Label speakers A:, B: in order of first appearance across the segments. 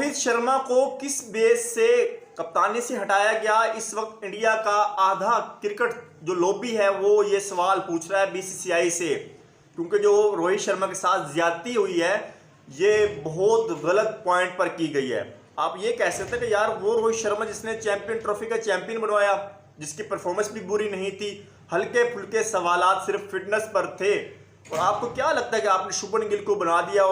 A: रोहित शर्मा को किस बेस से कप्तानी से हटाया गया? इस वक्त इंडिया का आधा क्रिकेट जो लॉबी है वो ये सवाल पूछ रहा है बीसीसीआई से, क्योंकि जो रोहित शर्मा के साथ ज्यादती हुई है ये बहुत गलत पॉइंट पर की गई है। आप ये कह सकते हैं कि यार वो रोहित शर्मा जिसने चैंपियन ट्रॉफी का चैंपियन बनवाया, जिसकी परफॉर्मेंस भी बुरी नहीं थी, हल्के फुल्के सवालात सिर्फ फिटनेस पर थे, और आपको क्या लगता है कि आपने शुभमन गिल को बना दिया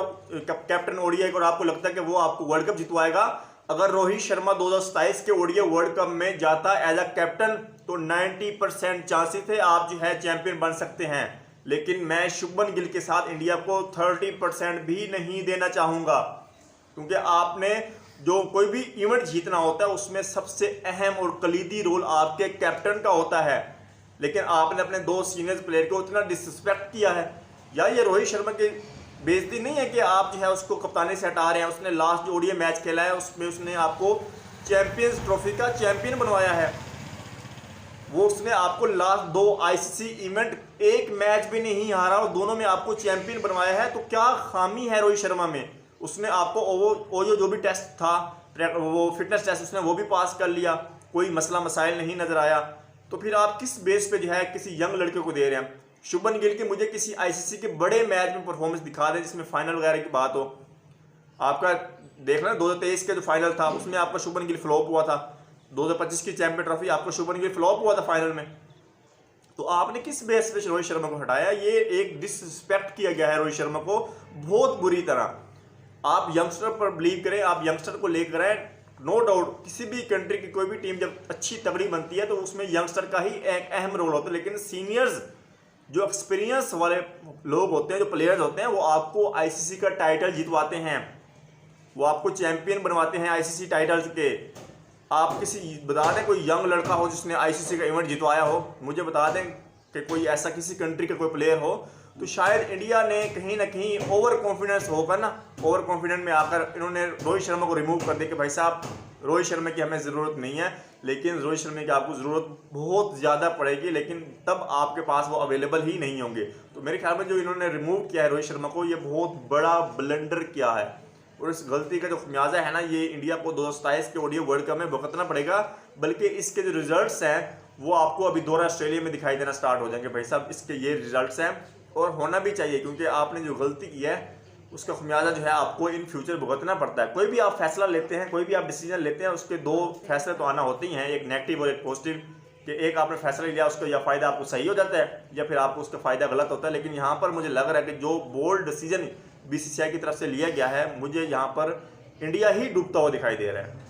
A: कैप्टन ओडीआई और आपको लगता है कि वो आपको वर्ल्ड कप जितवाएगा? अगर रोहित शर्मा 2027 के ओडीआई वर्ल्ड कप में जाता एज अ कैप्टन तो 90% चांसेस थे आप जो है चैंपियन बन सकते हैं, लेकिन मैं शुभमन गिल के साथ इंडिया को 30% भी नहीं देना चाहूंगा, क्योंकि आपने जो कोई भी इवेंट जीतना होता है उसमें सबसे अहम और कलीदी रोल आपके कैप्टन का होता है, लेकिन आपने अपने दो सीनियर प्लेयर को इतना डिसरिस्पेक्ट किया है। या ये रोहित शर्मा की बेइज्जती नहीं है कि आप जो है उसको कप्तानी से हटा रहे हैं? उसने लास्ट जो ओडीआई मैच खेला है उसमें उसने आपको चैंपियंस ट्रॉफी का चैंपियन बनवाया है, वो उसने आपको लास्ट 2 आईसीसी इवेंट एक मैच भी नहीं हारा और दोनों में आपको चैंपियन बनवाया है। तो क्या खामी है रोहित शर्मा में? उसने आपको ओयो जो भी टेस्ट था वो फिटनेस टेस्ट उसने वो भी पास कर लिया, कोई मसला मसाइल नहीं नजर आया, तो फिर आप किस बेस पे जो है किसी यंग लड़के को दे रहे हैं? शुभमन गिल की मुझे किसी आईसीसी के बड़े मैच में परफॉर्मेंस दिखा दें जिसमें फाइनल वगैरह की बात हो। आपका देखना 2023 का जो फाइनल था उसमें आपका शुभमन गिल फ्लॉप हुआ था, 2025 की चैंपियन ट्रॉफी आपको शुभमन गिल फ्लॉप हुआ था फाइनल में। तो आपने किस बेस पे रोहित शर्मा को हटाया? ये एक डिसरिस्पेक्ट किया गया है रोहित शर्मा को बहुत बुरी तरह। आप यंगस्टर पर बिलीव करें, आप यंगस्टर को लेकर आए। नो डाउट किसी भी कंट्री की कोई भी टीम जब अच्छी तगड़ी बनती है तो उसमें यंगस्टर का ही एक अहम रोल होता है, लेकिन सीनियर्स जो एक्सपीरियंस वाले लोग होते हैं, जो प्लेयर्स होते हैं, वो आपको आईसीसी का टाइटल जितवाते हैं, वो आपको चैंपियन बनवाते हैं आईसीसी टाइटल्स के। आप किसी बता दें कोई यंग लड़का हो जिसने आईसीसी का इवेंट जितवाया हो, मुझे बता दें कि कोई ऐसा किसी कंट्री का कोई प्लेयर हो, तो शायद इंडिया ने कहीं ना कहीं ओवर कॉन्फिडेंस होकर ना, ओवर कॉन्फिडेंस में आकर इन्होंने रोहित शर्मा को रिमूव कर दिया कि भाई साहब रोहित शर्मा की हमें ज़रूरत नहीं है, लेकिन रोहित शर्मा की आपको ज़रूरत बहुत ज़्यादा पड़ेगी, लेकिन तब आपके पास वो अवेलेबल ही नहीं होंगे। तो मेरे ख्याल में जो इन्होंने रिमूव किया है रोहित शर्मा को, ये बहुत बड़ा ब्लंडर किया है, और इस गलती का जो खमियाजा है ना ये इंडिया को 2027 के ओडीआई वर्ल्ड कप में भुगतना पड़ेगा। बल्कि इसके जो रिजल्ट्स हैं वो आपको अभी दौरा ऑस्ट्रेलिया में दिखाई देना स्टार्ट हो जाएंगे। भाई साहब इसके ये रिजल्ट्स हैं और होना भी चाहिए, क्योंकि आपने जो गलती की है उसका खमियाजा जो है आपको इन फ्यूचर भुगतना पड़ता है। कोई भी आप फैसला लेते हैं, कोई भी आप डिसीजन लेते हैं, उसके 2 फैसले तो आना होते ही हैं, एक नेगेटिव और एक पॉजिटिव, कि एक आपने फैसला लिया उसका या फ़ायदा आपको सही हो जाता है या फिर आपको उसका फ़ायदा गलत होता है। लेकिन यहाँ पर मुझे लग रहा है कि जो बोल्ड डिसीजन बीसीसीआई की तरफ से लिया गया है, मुझे यहाँ पर इंडिया ही डूबता हुआ दिखाई दे रहा है।